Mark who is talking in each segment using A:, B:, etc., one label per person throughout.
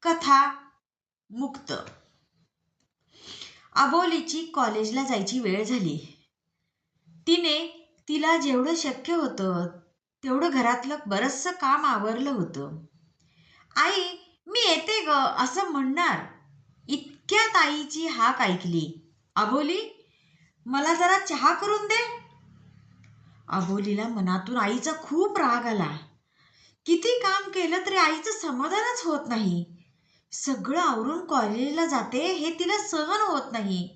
A: कथा मुक्त. अबोलीची कॉलेजला जायची वेळ झाली. तिला जेवढं शक्य होतं तेवढं घरातलं बरचसं काम आवरलं होतं. आई, मी येते ग असं म्हणणार इतक्यात आईची हाक ऐकली. अबोली, मला जरा चहा करून दे. अबोलीला मनातून आईचा खूप राग आला. किती काम केलं तरी आईचं समाधानच होत नाही. सगळं आवरून कॉलेजला जाते हे तिला सहन होत नाही,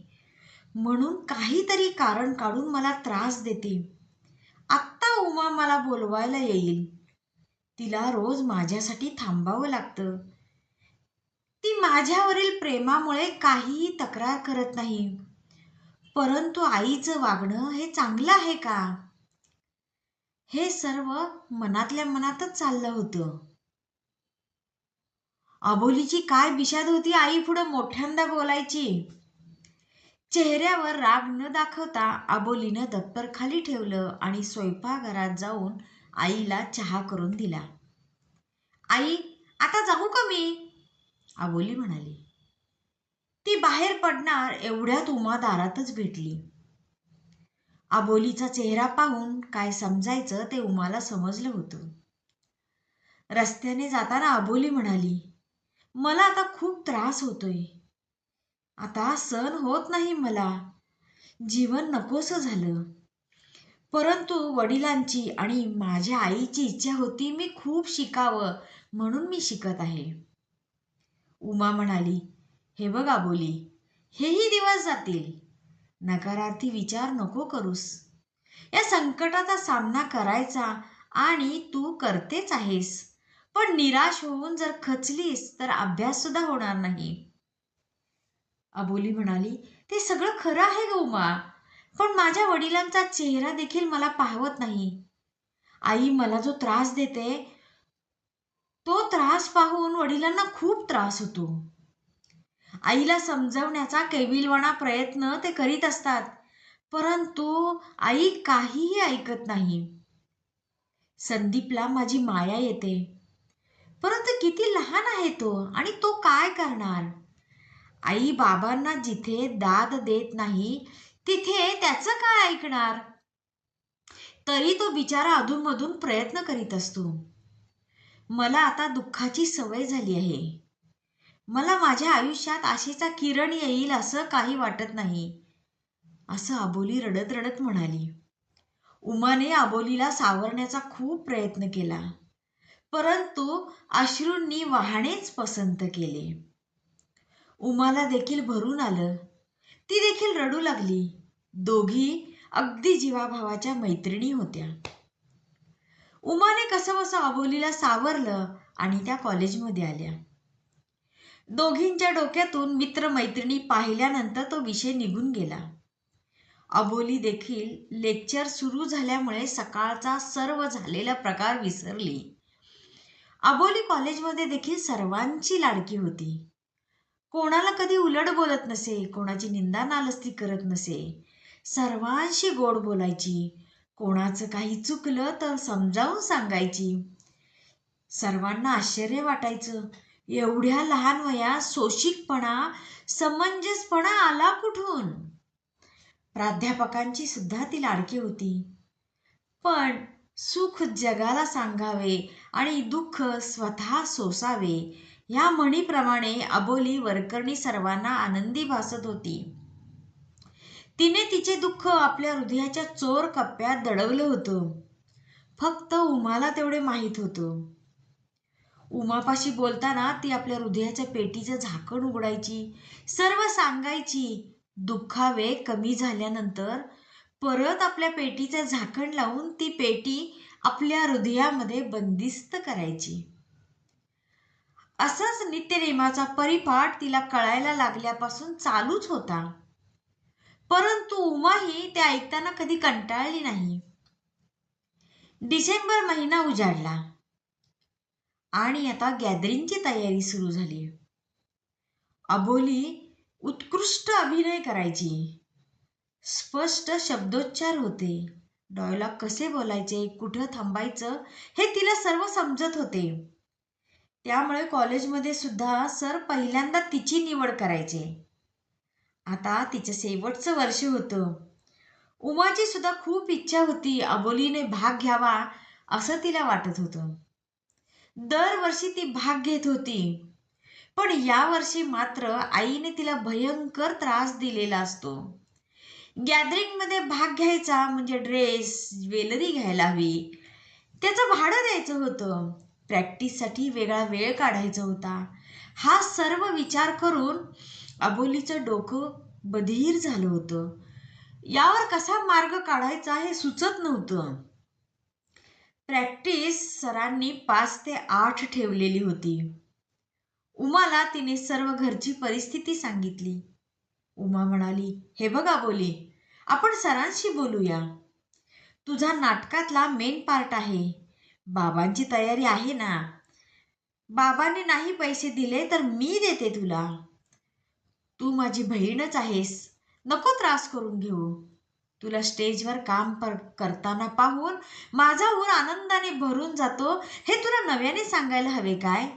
A: म्हणून काहीतरी कारण काढून मला त्रास देते. आत्ता उमा मला बोलवायला येईल. तिला रोज माझ्यासाठी थांबावं लागतं. ती माझ्यावरील प्रेमामुळे काहीही तक्रार करत नाही, परंतु आईचं वागणं हे चांगलं आहे का, हे सर्व मनातल्या मनातच चाललं होतं. अबोलीची काय बिशाद होती. आई पुढे मोठ्यांदा बोलायची. चेहऱ्यावर राग न दाखवता अबोलीनं दप्तर खाली ठेवलं आणि स्वयंपाकघरात जाऊन आईला चहा करून दिला. आई, आता जाऊ का मी? अबोली म्हणाली. ती बाहेर पडणार एवढ्यात उमा दारातच भेटली. अबोलीचा चेहरा पाहून काय समजायचं ते उमाला समजलं होतं. रस्त्याने जाताना अबोली म्हणाली, मला आता खूप त्रास होतोय. आता सहन होत नाही मला. जीवन नकोसं झालं. परंतु वडिलांची आणि माझ्या आईची इच्छा होती मी खूप शिकावं, म्हणून मी शिकत आहे. उमा म्हणाली, हे बघ अबोली, हेही दिवस जातील. नकारार्थी विचार नको करूस. या संकटाचा सामना करायचा आणि तू करतेच आहेस. पण निराश होऊन जर खचलीस तर अभ्यास सुद्धा होणार नाही. अबोली म्हणाली, ते सगळं खरं आहे ग उमा, पण माझ्या वडिलांचा चेहरा देखील मला पाहवत नाही. आई मला जो त्रास देते तो त्रास पाहून वडिलांना खूप त्रास होतो. आईला समजवण्याचा केविलवाणा प्रयत्न ते करीत असतात, परंतु आई काहीही ऐकत नाही. संदीपला माझी माया येते, परंतु किती लहान आहे तो आणि तो काय करणार. आई बाबांना जिथे दाद देत नाही तिथे त्याचं काय ऐकणार. तरी तो बिचारा अधूनमधून प्रयत्न करीत असतो. मला आता दुःखाची सवय झाली आहे. मला माझ्या आयुष्यात आशेचा किरण येईल असं काही वाटत नाही, असं अबोली रडत रडत म्हणाली. उमाने अबोलीला सावरण्याचा खूप प्रयत्न केला, परंतु अश्रूंनी वाहणेच पसंत केले. उमाला देखील भरून आलं. ती देखील रडू लागली. दोघी अगदी जीवाभावाच्या मैत्रिणी होत्या. उमाने कसंबसं अबोलीला सावरलं आणि त्या कॉलेजमध्ये आल्या. दोघींच्या डोक्यातून मित्रमैत्रिणी पाहिल्यानंतर तो विषय निघून गेला. अबोली देखील लेक्चर सुरू झाल्यामुळे सकाळचा सर्व झालेला प्रकार विसरली. अबोली कॉलेजमध्ये देखील सर्वांची लाडकी होती. कोणाला कधी उलट बोलत नसे, कोणाची निंदा नालस्ती करत नसे. सर्वांशी गोड बोलायची. कोणाचं काही चुकलं तर समजावून सांगायची. सर्वांना आश्चर्य वाटायचं, एवढ्या लहान वयात सोशिकपणा, समंजसपणा आला कुठून. प्राध्यापकांची सुद्धा ती लाडकी होती. पण सुख जगाला सांगावे आणि दुःख स्वतः सोसावे या म्हणीप्रमाणे अबोली वरकरणी सर्वांना आनंदी भासत होती. तिने तिचे दुःख आपल्या हृदयाच्या चोर कप्प्यात दडवलं होतं. फक्त उमाला तेवढे माहीत होतं. उमापाशी बोलताना ती आपल्या हृदयाच्या पेटीचं झाकण उघडायची, सर्व सांगायची. दुःखावे कमी झाल्यानंतर परत आपल्या पेटीचं झाकण लावून ती पेटी आपल्या हृदयामध्ये बंदिस्त करायची. असाच नित्यनेमाचा परिपाठ तिला कळायला लागल्यापासून चालूच होता. परंतु उमाही ते ऐकताना कधी कंटाळली नाही. डिसेंबर महिना उजाडला आणि आता गॅदरिंगची तयारी सुरू झाली. अबोली उत्कृष्ट अभिनय करायची. स्पष्ट शब्दोच्चार होते. डायलॉग कसे बोलायचे, कुठं थांबायचं हे तिला सर्व समजत होते. त्यामुळे कॉलेजमध्ये सुद्धा सर पहिल्यांदा तिची निवड करायचे. आता तिचं शेवटचं वर्ष होतं. उमाची सुद्धा खूप इच्छा होती अबोलीने भाग घ्यावा असं तिला वाटत होतं. दरवर्षी ती भाग घेत होती, पण यावर्षी मात्र आईने तिला भयंकर त्रास दिलेला असतो. गॅदरिंगमध्ये भाग घ्यायचा म्हणजे ड्रेस, ज्वेलरी घ्यायला हवी, त्याचं भाडं द्यायचं होतं, प्रॅक्टिससाठी वेगळा वेळ काढायचा होता. हा सर्व विचार करून अबोलीचं डोकं बधीर झालं होतं. यावर कसा मार्ग काढायचा हे सुचत नव्हतं. प्रॅक्टिस सरांनी 5 ते 8 ठेवलेली होती. उमाला तिने सर्व घरची परिस्थिती सांगितली. उमा म्हणाली, हे बघ अबोली, आपण सरांशी बोलूया. तुझा नाटकातला मेन पार्ट आहे. बाबांची तयारी आहे ना? बाबांनी नाही पैसे दिले तर मी देते तुला. तू माझी बहीणच आहेस, नको त्रास करून घेऊ. तुला स्टेजवर काम करताना पाहून माझा ऊर आनंदाने भरून जातो, हे तुला नव्याने सांगायला हवे काय?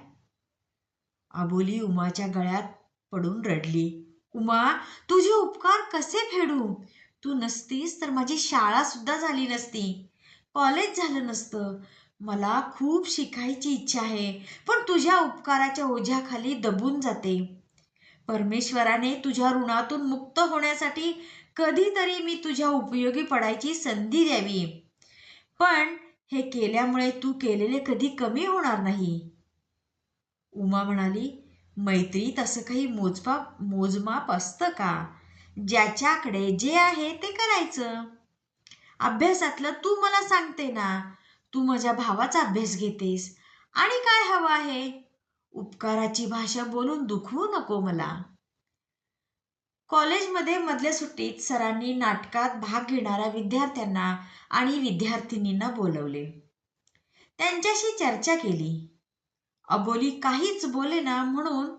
A: अबोली उमाच्या गळ्यात पडून रडली. उमा, तुझे उपकार कसे फेडू? तू नसतीस तर माझी शाळा सुद्धा झाली नसती, कॉलेज झालं नसतं. मला खूप शिकायची इच्छा आहे, पण तुझ्या उपकाराच्या ओझ्याखाली दबून जाते. परमेश्वराने तुझ्या ऋणातून मुक्त होण्यासाठी कधीतरी मी तुझ्या उपयोगी पडायची संधी द्यावी, पण हे केल्यामुळे तू केलेले कधी कमी होणार नाही. उमा म्हणाली, मैत्रीत असं काही मोजमाप असतं का? ज्याच्याकडे जे आहे ते करायचं. अभ्यासातलं तू मला सांगते ना, तू माझ्या भावाचा अभ्यास घेतेस, आणि काय हवं आहे? उपकाराची भाषा बोलून दुखवू नको मला. कॉलेजमध्ये मधल्या सुट्टीत सरांनी नाटकात भाग घेणाऱ्या विद्यार्थ्यांना आणि विद्यार्थिनींना बोलवले. त्यांच्याशी चर्चा केली. अबोली काहीच बोलेना म्हणून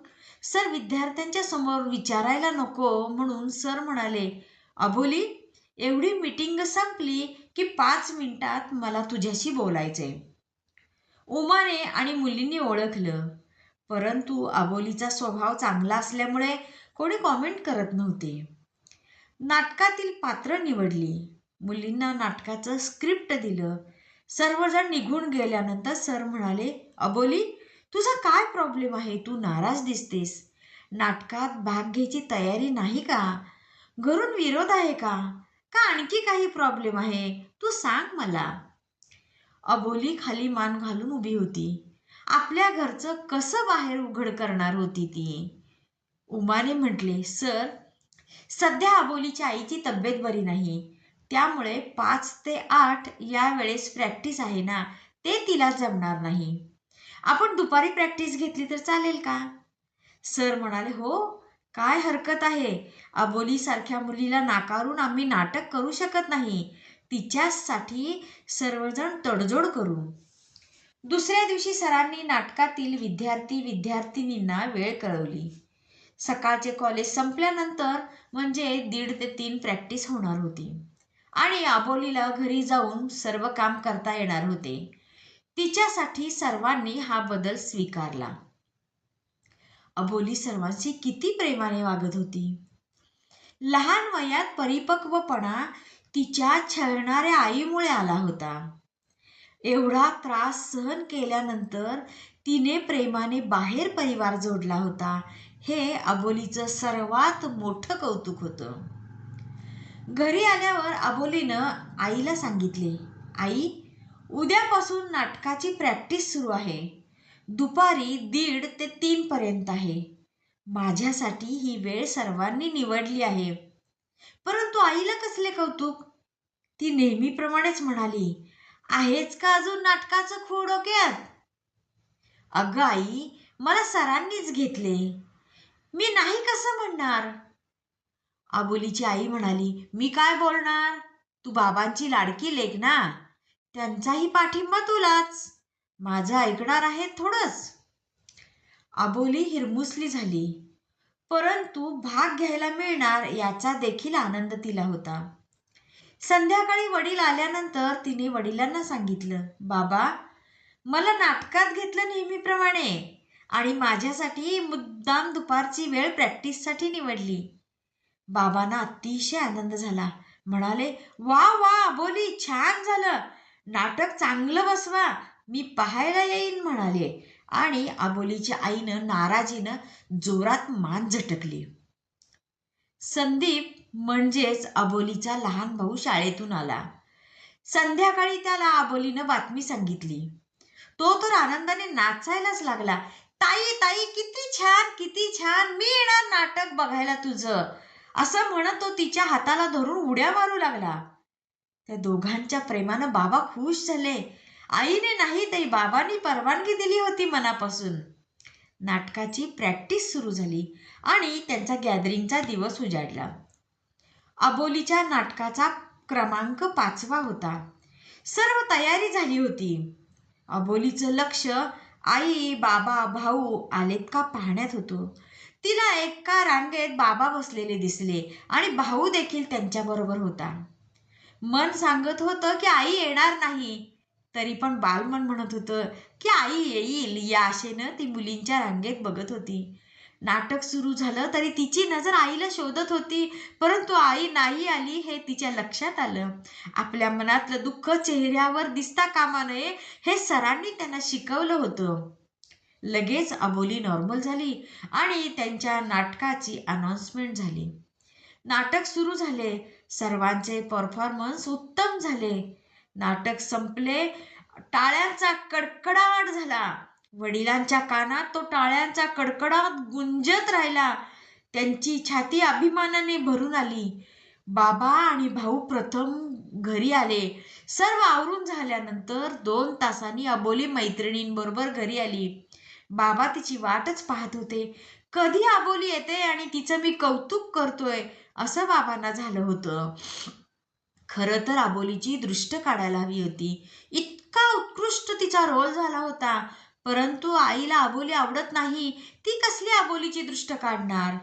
A: सर विद्यार्थ्यांच्या समोर विचारायला नको म्हणून सर म्हणाले, अबोली, एवढी मीटिंग संपली की 5 मिनिटात मला तुझ्याशी बोलायचंय. उमाने आणि मुलींनी ओळखलं, परंतु अबोलीचा स्वभाव चांगला असल्यामुळे कोणी कॉमेंट करत नव्हते. नाटकातील पात्र निवडली, मुलींना नाटकाचं स्क्रिप्ट दिलं. सर्वजण निघून गेल्यानंतर सर म्हणाले, अबोली, तुझा काय प्रॉब्लेम आहे? तू नाराज दिसतेस. नाटकात भाग घ्यायची तयारी नाही का? घरून विरोध आहे का? का आणखी काही प्रॉब्लेम आहे? तू सांग मला. अबोली खाली मान घालून उभी होती. आपल्या घरचं कसं बाहेर उघड करणार होती ती. उमाने म्हटले, सर, सध्या अबोलीच्या आईची तब्येत बरी नाही, त्यामुळे 5 ते 8 या वेळेस प्रॅक्टिस आहे ना, ते तिला जमणार नाही. आपण दुपारी प्रॅक्टिस घेतली तर चालेल का? सर म्हणाले, हो, काय हरकत आहे. अबोलीसारख्या मुलीला नाकारून आम्ही नाटक करू शकत नाही. तिच्यासाठी सर्वजण तडजोड करू. दुसऱ्या दिवशी सरांनी नाटकातील विद्यार्थी विद्यार्थिनींना वेळ कळवली. सकाळचे कॉलेज संपल्यानंतर म्हणजे 1:30 ते 3 प्रॅक्टिस होणार होती आणि अबोलीला घरी जाऊन सर्व काम करता येणार होते. तिच्यासाठी सर्वांनी हा बदल स्वीकारला. अबोली सर्वांशी किती प्रेमाने वागत होती. लहान वयात परिपक्वपणा तिच्या छळणाऱ्या आईमुळे आला होता. एवढा त्रास सहन केल्यानंतर तिने प्रेमाने बाहेर परिवार जोडला होता, हे अबोलीचं सर्वात मोठं कौतुक होतं. घरी आल्यावर अबोलीनं आईला सांगितले, आई, उद्यापासून नाटकाची प्रॅक्टिस सुरू आहे. दुपारी 1:30 ते 3 पर्यंत आहे. माझ्यासाठी ही वेळ सर्वांनी निवडली आहे. परंतु आईला कसले कौतुक? ती नेहमीप्रमाणेच म्हणाली, आहेच का अजून नाटकाचं खूळ डोक्यात? अगं आई, मला सरांनीच घेतले, मी नाही कसं म्हणणार? अबोलीची आई म्हणाली, मी काय बोलणार? तू बाबांची लाडकी लेक ना, त्यांचाही पाठिंबा तुलाच. माझं ऐकणार आहे थोडंच. अबोली हिरमुसली झाली, परंतु भाग घ्यायला मिळणार याचा देखील आनंद तिला होता. संध्याकाळी वडील आल्यानंतर तिने वडिलांना सांगितलं, बाबा, मला नाटकात घेतलं नेहमीप्रमाणे आणि माझ्यासाठी मुद्दाम दुपारची वेळ प्रॅक्टिससाठी निवडली. बाबांना अतिशय आनंद झाला. म्हणाले, वा वा बोली, छान झालं. नाटक चांगलं बसवा, मी पाहायला येईन म्हणाले. आणि अबोलीच्या आईनं नाराजीनं जोरात मान झटकली. संदीप म्हणजेच अबोलीचा लहान भाऊ शाळेतून आला. संध्याकाळी त्याला अबोलीनं बातमी सांगितली. तो तर आनंदाने नाचायलाच लागला. ताई ताई, किती छान किती छान, मी येणार नाटक बघायला तुझं, असं म्हणत तो तिच्या हाताला धरून उड्या मारू लागला. त्या दोघांच्या प्रेमानं बाबा खुश झाले. आईने नाही ताई, बाबांनी परवानगी दिली होती मनापासून. नाटकाची प्रॅक्टिस सुरू झाली आणि त्यांचा गॅदरिंगचा दिवस उजाडला. अबोलीच्या नाटकाचा क्रमांक 5वा होता. सर्व तयारी झाली होती. अबोलीचं लक्ष आई, बाबा, भाऊ आलेत का पाहण्यात होतं. तिला एका रांगेत बाबा बसलेले दिसले आणि भाऊ देखील त्यांच्याबरोबर होता. मन सांगत होतं की आई येणार नाही, तरी पण बालमन म्हणत होतं की आई येईल. या आशेनं ती मुलींच्या रांगेत बघत होती. नाटक सुरू झालं तरी तिची नजर आईला शोधत होती, परंतु आई नाही आली हे तिच्या लक्षात आलं. आपल्या मनातलं दुःख चेहऱ्यावर दिसता कामा नये हे सरांनी त्यांना शिकवलं होतं. लगेच अबोली नॉर्मल झाली आणि त्यांच्या नाटकाची अनाउन्समेंट झाली. नाटक सुरू झाले. सर्वांचे परफॉर्मन्स उत्तम झाले. नाटक संपले. टाळ्यांचा कडकडाट झाला. वडिलांच्या कानात तो टाळ्यांचा कडकडाट गुंजत राहिला. त्यांची छाती अभिमानाने भरून आली. बाबा आणि भाऊ प्रथम घरी आले. सर्व आवरून झाल्यानंतर 2 तासांनी अबोली मैत्रिणींबरोबर घरी आली. बाबा तिची वाटच पाहत होते. कधी अबोली येते आणि तिचं मी कौतुक करतोय, असं बाबांना झालं होतं. खरं तर अबोलीची दृष्ट काढायला हवी होती. इतका उत्कृष्ट तिचा रोल झाला होता. परंतु आईला अबोली आवडत नाही. ती कसली अबोलीची दृष्ट काढणार.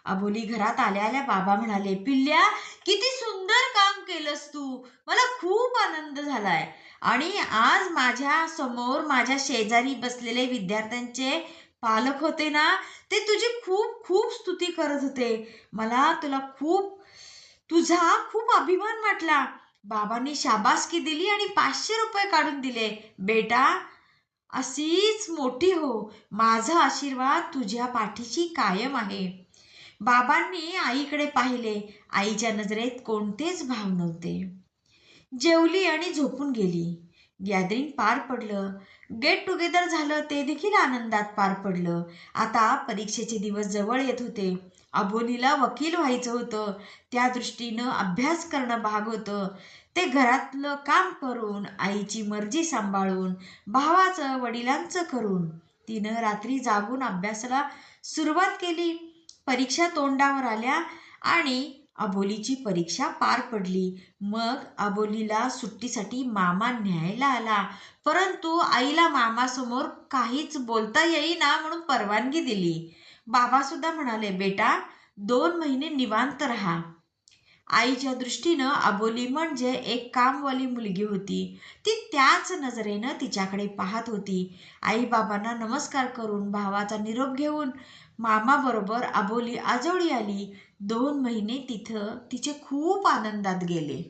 A: अबोली घरात आल्या आल्या बाबा म्हणाले, पिल्ल्या, किती सुंदर काम केलंस तू. मला खूप आनंद झालाय. आणि आज माझ्या समोर माझ्या शेजारी बसलेले विद्यार्थ्यांचे पालक होते ना, ते तुझी खूप खूप स्तुती करत होते. मला तुझा खूप अभिमान वाटला. बाबांनी शाबासकी दिली आणि 500 रुपये काढून दिले. बेटा, अशीच मोठी हो. माझा आशीर्वाद तुझ्या पाठीशी कायम आहे. बाबांनी आईकडे पाहिले. आईच्या नजरेत कोणतेच भाव नव्हते. जेवली आणि झोपून गेली. गॅदरिंग पार पडलं. गेट टुगेदर झालं, ते देखील आनंदात पार पडलं. आता परीक्षेचे दिवस जवळ येत होते. अबोलीला वकील व्हायचं होतं. त्या दृष्टीनं अभ्यास करणं भाग होतं. ते घरातलं काम करून, आईची मर्जी सांभाळून, भावाचं वडिलांचं करून तिनं रात्री जागून अभ्यासाला सुरुवात केली. परीक्षा तोंडावर आल्या आणि अबोलीची परीक्षा पार पडली. मग अबोलीला सुट्टीसाठी मामा न्यायला आला. परंतु आईला मामासमोर काहीच बोलता येईना म्हणून परवानगी दिली. बाबा सुद्धा म्हणाले, बेटा, 2 महिने निवांत राहा. आईच्या दृष्टीनं अबोली म्हणजे एक कामवाली मुलगी होती. ती त्याच नजरेनं तिच्याकडे पाहत होती. आई बाबांना नमस्कार करून भावाचा निरोप घेऊन मामाबरोबर अबोली आजोळी आली. 2 महिने तिथं तिचे खूप आनंदात गेले.